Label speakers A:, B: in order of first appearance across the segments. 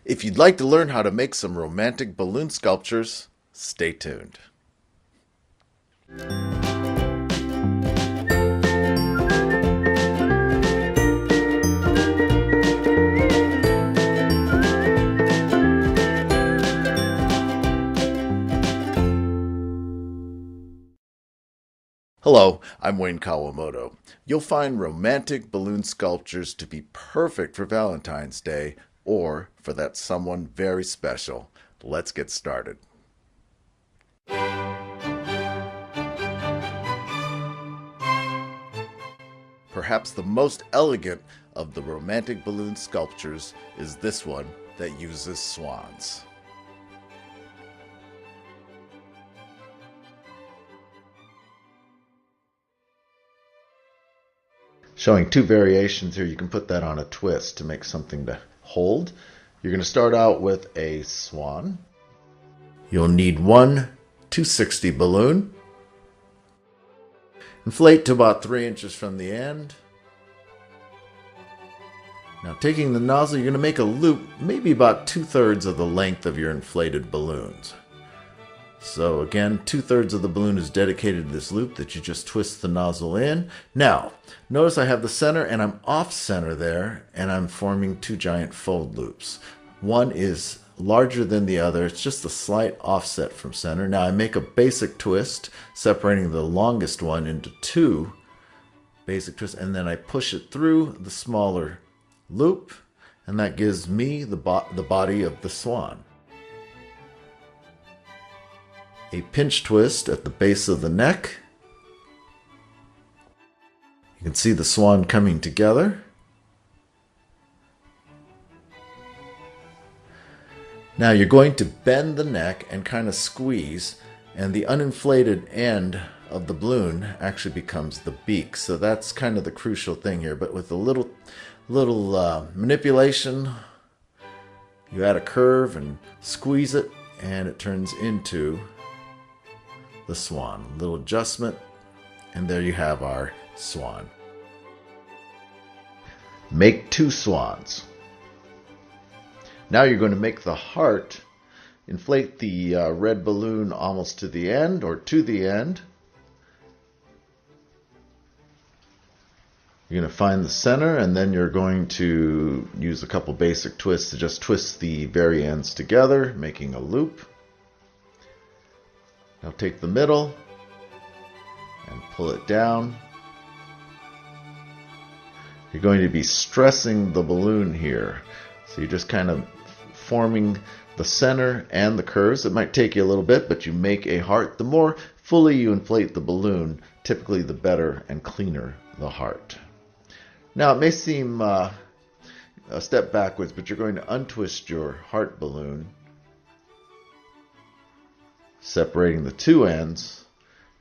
A: If you'd like to learn how to make some romantic balloon sculptures, stay tuned. Hello, I'm Wayne Kawamoto. You'll find romantic balloon sculptures to be perfect for Valentine's Day or for that someone very special. Let's get started. Perhaps the most elegant of the romantic balloon sculptures is this one that uses swans. Showing two variations here, you can put that on a twist to make something to hold. You're going to start out with a swan. You'll need one 260 balloon. Inflate to about 3 inches from the end. Now taking the nozzle, you're going to make a loop maybe about 2/3 of the length of your inflated balloons. So again, 2/3 of the balloon is dedicated to this loop that you just twist the nozzle in. Now, notice I have the center and I'm off center there, and I'm forming two giant fold loops. One is larger than the other. It's just a slight offset from center. Now I make a basic twist, separating the longest one into two basic twists, and then I push it through the smaller loop, and that gives me the body of the swan. A pinch twist at the base of the neck. You can see the swan coming together. Now you're going to bend the neck and kind of squeeze, and the uninflated end of the balloon actually becomes the beak. So that's kind of the crucial thing here. But with a little manipulation, you add a curve and squeeze it, and it turns into the swan. A little adjustment, and there you have our swan. Make two swans. Now you're going to make the heart. Inflate the red balloon almost to the end or to the end. You're going to find the center, and then you're going to use a couple basic twists to just twist the very ends together, making a loop. Now take the middle and pull it down. You're going to be stressing the balloon here. So you're just kind of forming the center and the curves. It might take you a little bit, but you make a heart. The more fully you inflate the balloon, typically the better and cleaner the heart. Now it may seem a step backwards, but you're going to untwist your heart balloon, separating the two ends,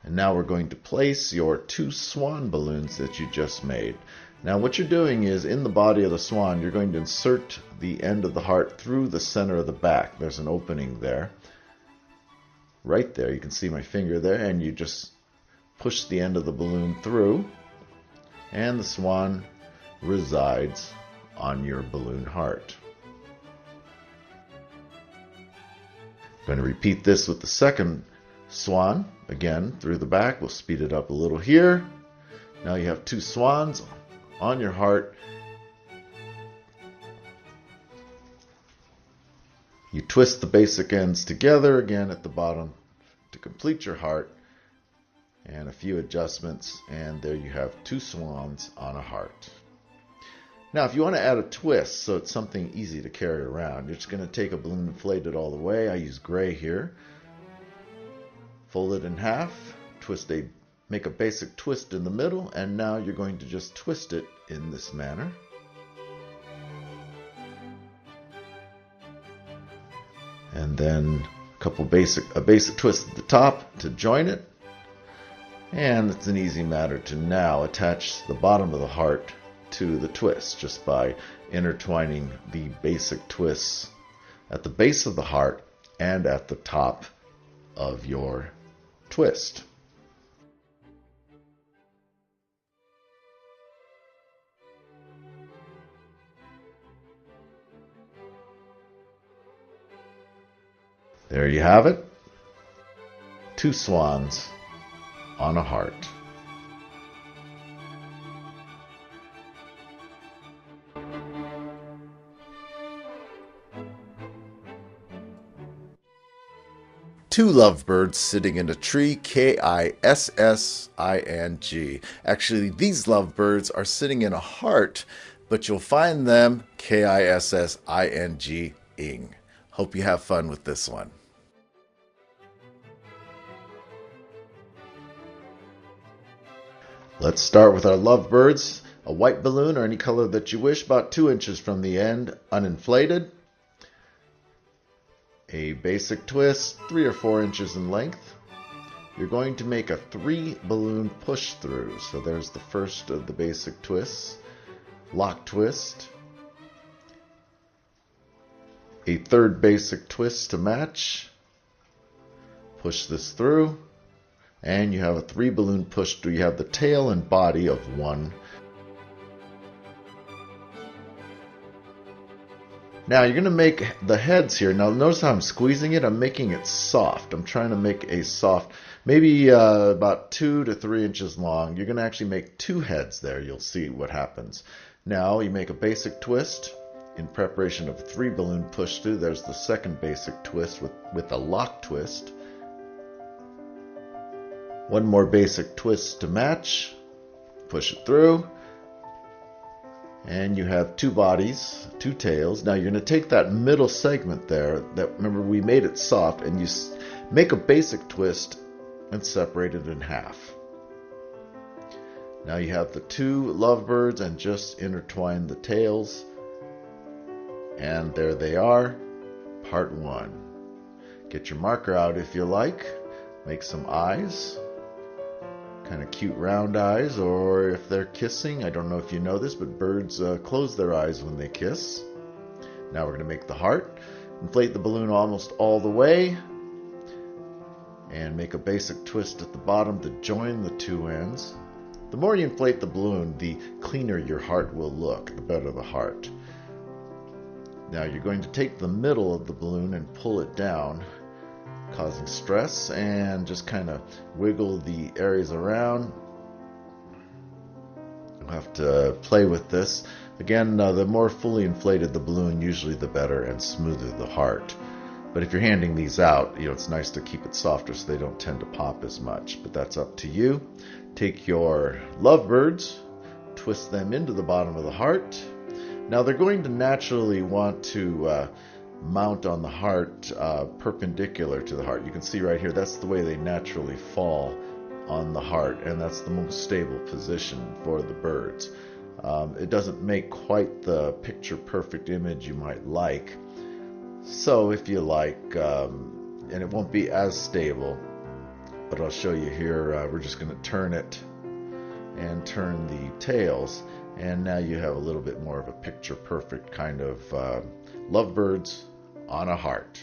A: and now we're going to place your two swan balloons that you just made. Now what you're doing is, in the body of the swan, you're going to insert the end of the heart through the center of the back. There's an opening there. Right there, you can see my finger there, and you just push the end of the balloon through, and the swan resides on your balloon heart. Going to repeat this with the second swan. Again, through the back. We'll speed it up a little here. Now you have two swans on your heart. You twist the basic ends together again at the bottom to complete your heart, and a few adjustments, and there you have two swans on a heart. Now if you want to add a twist so it's something easy to carry around, you're just going to take a balloon, inflate it all the way. I use gray here. Fold it in half, make a basic twist in the middle, and now you're going to just twist it in this manner. And then a basic twist at the top to join it. And it's an easy matter to now attach the bottom of the heart to the twist just by intertwining the basic twists at the base of the heart and at the top of your twist. There you have it. 2 swans on a heart. Two lovebirds sitting in a tree, Kissing. Actually, these lovebirds are sitting in a heart, but you'll find them Kissing-ing. Hope you have fun with this one. Let's start with our lovebirds. A white balloon or any color that you wish, about 2 inches from the end, uninflated. A basic twist, 3 or 4 inches in length. You're going to make a 3 balloon push through. So there's the first of the basic twists. Lock twist. A third basic twist to match. Push this through. And you have a 3 balloon push through. You have the tail and body of 1. Now you're going to make the heads here. Now notice how I'm squeezing it. I'm making it soft. I'm trying to make a soft, maybe about 2 to 3 inches long. You're going to actually make 2 heads there. You'll see what happens. Now you make a basic twist in preparation of 3 balloon push through. There's the second basic twist with a lock twist. 1 more basic twist to match. Push it through. And you have 2 bodies, 2 tails. Now you're going to take that middle segment there, that remember we made it soft, and you make a basic twist and separate it in half. Now you have the 2 lovebirds and just intertwine the tails. And there they are, part 1. Get your marker out if you like. Make some eyes. Kind of cute round eyes, or if they're kissing, I don't know if you know this, but birds close their eyes when they kiss. Now we're going to make the heart. Inflate the balloon almost all the way, and make a basic twist at the bottom to join the 2 ends. The more you inflate the balloon, the cleaner your heart will look, the better the heart. Now you're going to take the middle of the balloon and pull it down, causing stress, and just kind of wiggle the areas around. You'll have to play with this. Again, the more fully inflated the balloon, usually the better and smoother the heart. But if you're handing these out, it's nice to keep it softer so they don't tend to pop as much. But that's up to you. Take your lovebirds, twist them into the bottom of the heart. Now they're going to naturally want to mount on the heart perpendicular to the heart. You can see right here, that's the way they naturally fall on the heart, and that's the most stable position for the birds. It doesn't make quite the picture perfect image you might like, so if you like, and it won't be as stable, but I'll show you here. We're just going to turn it and turn the tails, and now you have a little bit more of a picture perfect kind of lovebirds on a heart.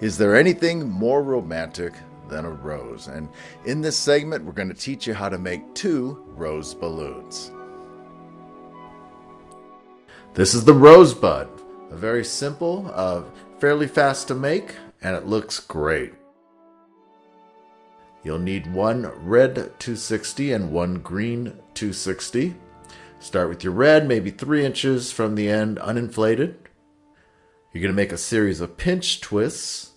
A: Is there anything more romantic than a rose? And in this segment, we're going to teach you how to make 2 rose balloons. This is the rosebud. A very simple, fairly fast to make, and it looks great. You'll need 1 red 260 and 1 green 260. Start with your red, maybe 3 inches from the end, uninflated. You're going to make a series of pinch twists.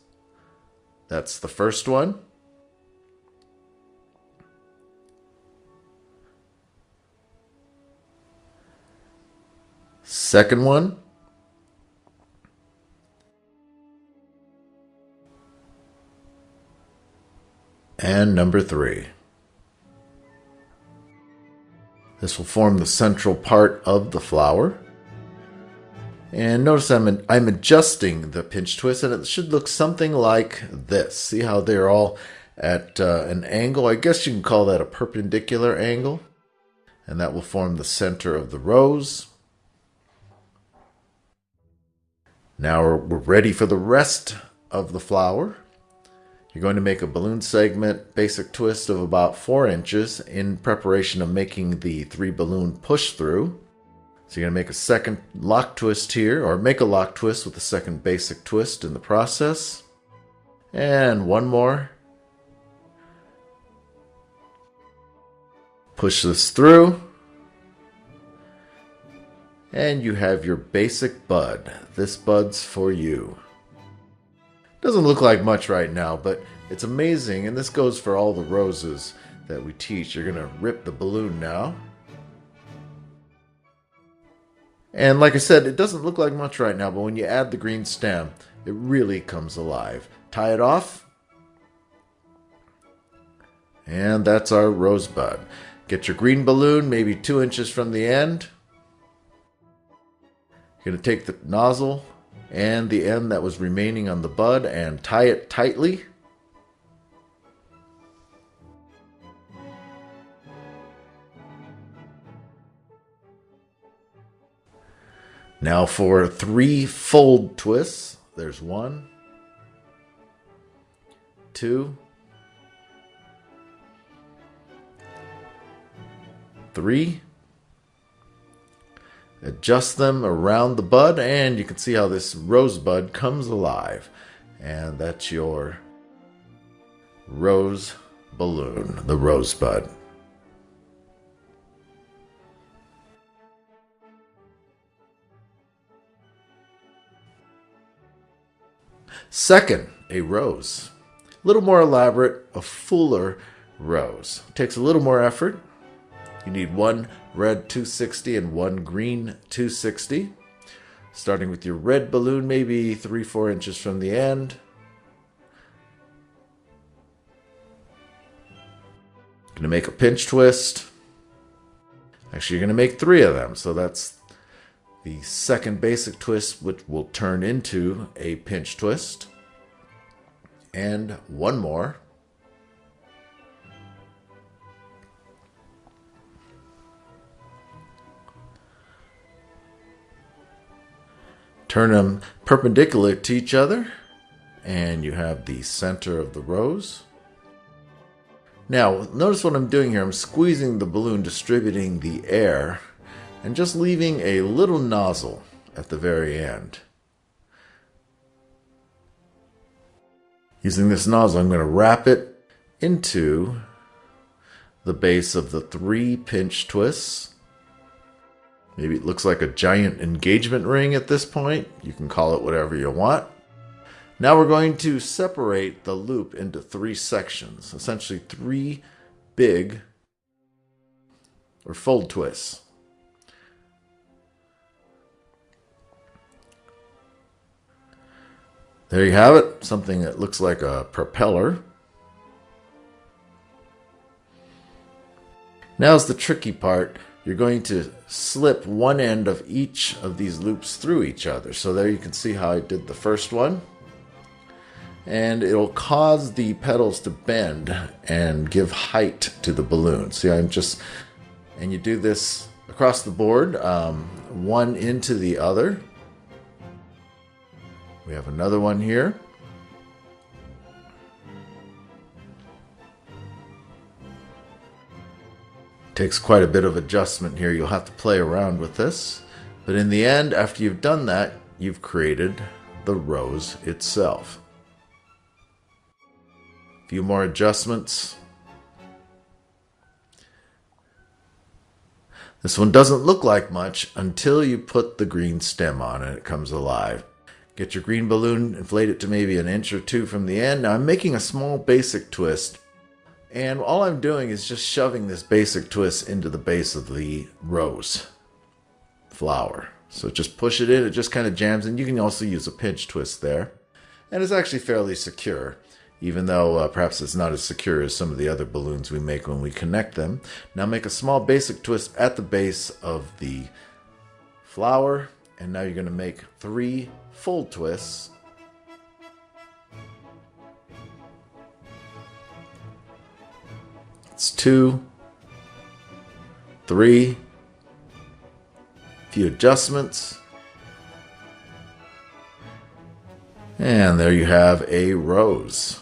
A: That's the first one. Second one. And number 3. This will form the central part of the flower. And notice I'm adjusting the pinch twist, and it should look something like this. See how they're all at an angle? I guess you can call that a perpendicular angle. And that will form the center of the rose. Now we're ready for the rest of the flower. You're going to make a balloon segment basic twist of about 4 inches in preparation of making the 3 balloon push through. So you're going to make a second lock twist here, or make a lock twist with a second basic twist in the process. And one more. Push this through. And you have your basic bud. This bud's for you. Doesn't look like much right now, but it's amazing, and this goes for all the roses that we teach. You're going to rip the balloon now. And like I said, it doesn't look like much right now, but when you add the green stem, it really comes alive. Tie it off. And that's our rosebud. Get your green balloon maybe 2 inches from the end. You're going to take the nozzle and the end that was remaining on the bud and tie it tightly. Now for 3 fold twists. There's 1, 2, 3. Adjust them around the bud, and you can see how this rosebud comes alive. And that's your rose balloon, the rosebud. Second, a rose. A little more elaborate, a fuller rose. Takes a little more effort. You need 1 red 260 and 1 green 260. Starting with your red balloon, maybe 3-4 inches from the end. Going to make a pinch twist. Actually, you're going to make 3 of them, so that's the second basic twist, which will turn into a pinch twist. And 1 more. Turn them perpendicular to each other, and you have the center of the rose. Now, notice what I'm doing here. I'm squeezing the balloon, distributing the air, and just leaving a little nozzle at the very end. Using this nozzle, I'm going to wrap it into the base of the 3 pinch twists. Maybe it looks like a giant engagement ring at this point. You can call it whatever you want. Now we're going to separate the loop into 3 sections, essentially 3 big or fold twists. There you have it, something that looks like a propeller. Now's the tricky part. You're going to slip one end of each of these loops through each other. So there you can see how I did the first one. And it'll cause the petals to bend and give height to the balloon. See, and you do this across the board, one into the other. We have another one here. Takes quite a bit of adjustment here. You'll have to play around with this. But in the end, after you've done that, you've created the rose itself. A few more adjustments. This one doesn't look like much until you put the green stem on and it comes alive. Get your green balloon, inflate it to maybe 1 inch or 2 from the end. Now I'm making a small basic twist. And all I'm doing is just shoving this basic twist into the base of the rose flower. So just push it in, it just kind of jams in. You can also use a pinch twist there. And it's actually fairly secure, even though perhaps it's not as secure as some of the other balloons we make when we connect them. Now make a small basic twist at the base of the flower. And now you're going to make 3 full twists. It's 2, 3, few adjustments, and there you have a rose.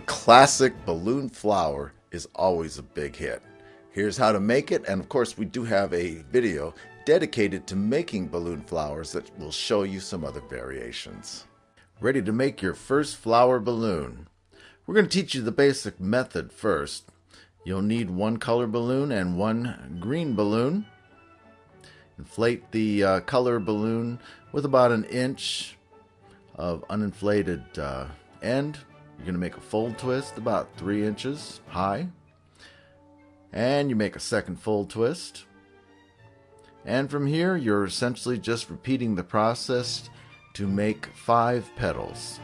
A: classic balloon flower is always a big hit. Here's how to make it, and of course we do have a video dedicated to making balloon flowers that will show you some other variations. Ready to make your first flower balloon? We're going to teach you the basic method first. You'll need one color balloon and one green balloon. Inflate the color balloon with about 1 inch of uninflated end. You're going to make a fold twist about 3 inches high. And you make a second fold twist. And from here, you're essentially just repeating the process to make 5 petals.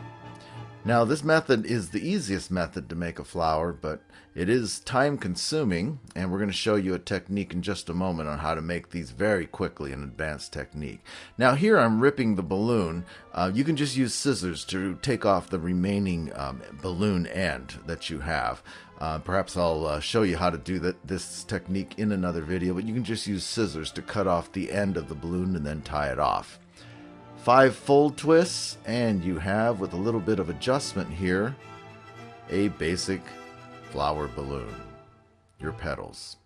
A: Now, this method is the easiest method to make a flower, but it is time consuming, and we're going to show you a technique in just a moment on how to make these very quickly, an advanced technique. Now here I'm ripping the balloon. You can just use scissors to take off the remaining balloon end that you have. Perhaps I'll show you how to do this technique in another video, but you can just use scissors to cut off the end of the balloon and then tie it off. 5 fold twists, and you have, with a little bit of adjustment here, a basic flower balloon, your petals.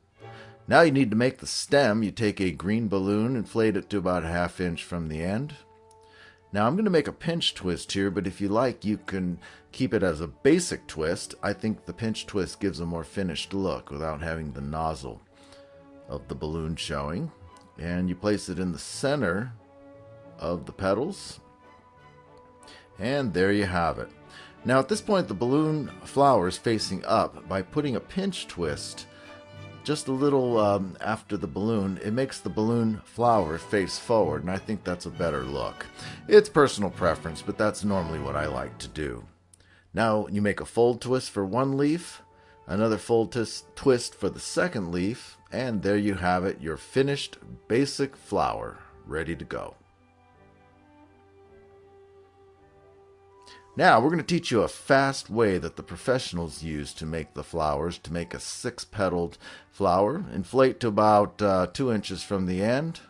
A: Now you need to make the stem. You take a green balloon, inflate it to about 1/2 inch from the end. Now I'm going to make a pinch twist here, but if you like, you can keep it as a basic twist. I think the pinch twist gives a more finished look without having the nozzle of the balloon showing. And you place it in the center of the petals, and there you have it. Now at this point the balloon flower is facing up. By putting a pinch twist just a little after the balloon, it makes the balloon flower face forward, and I think that's a better look. It's personal preference, but that's normally what I like to do. Now you make a fold twist for one leaf, another fold twist for the second leaf, and there you have it, your finished basic flower ready to go. Now we're going to teach you a fast way that the professionals use to make the flowers, to make a 6-petaled flower. Inflate to about 2 inches from the end.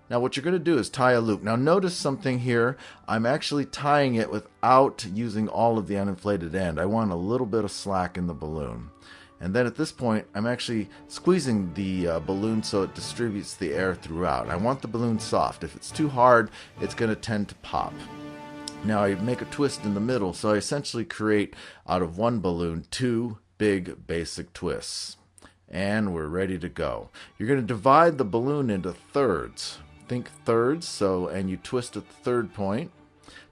A: Now what you're going to do is tie a loop. Now notice something here. I'm actually tying it without using all of the uninflated end. I want a little bit of slack in the balloon. And then at this point, I'm actually squeezing the balloon so it distributes the air throughout. I want the balloon soft. If it's too hard, it's going to tend to pop. Now I make a twist in the middle, so I essentially create out of one balloon 2 big basic twists. And we're ready to go. You're going to divide the balloon into thirds. Think thirds, and you twist at the third point.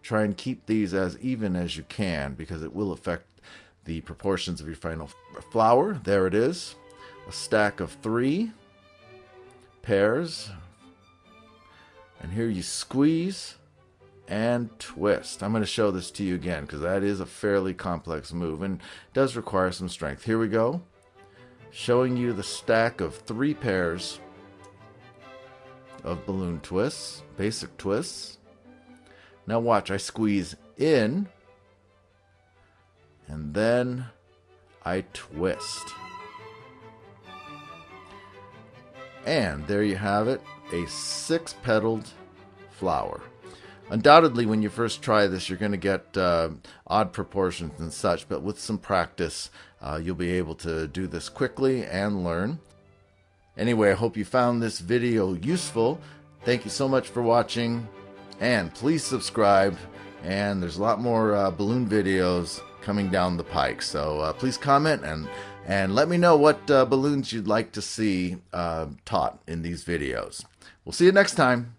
A: Try and keep these as even as you can, because it will affect the proportions of your final flower. There it is. A stack of 3 pairs. And here you squeeze and twist. I'm going to show this to you again because that is a fairly complex move and does require some strength. Here we go. Showing you the stack of 3 pairs of balloon twists, basic twists. Now watch, I squeeze in and then I twist. And there you have it, a 6-petaled flower. Undoubtedly, when you first try this, you're going to get odd proportions and such, but with some practice, you'll be able to do this quickly and learn. Anyway, I hope you found this video useful. Thank you so much for watching, and please subscribe, and there's a lot more balloon videos coming down the pike, so please comment and let me know what balloons you'd like to see taught in these videos. We'll see you next time.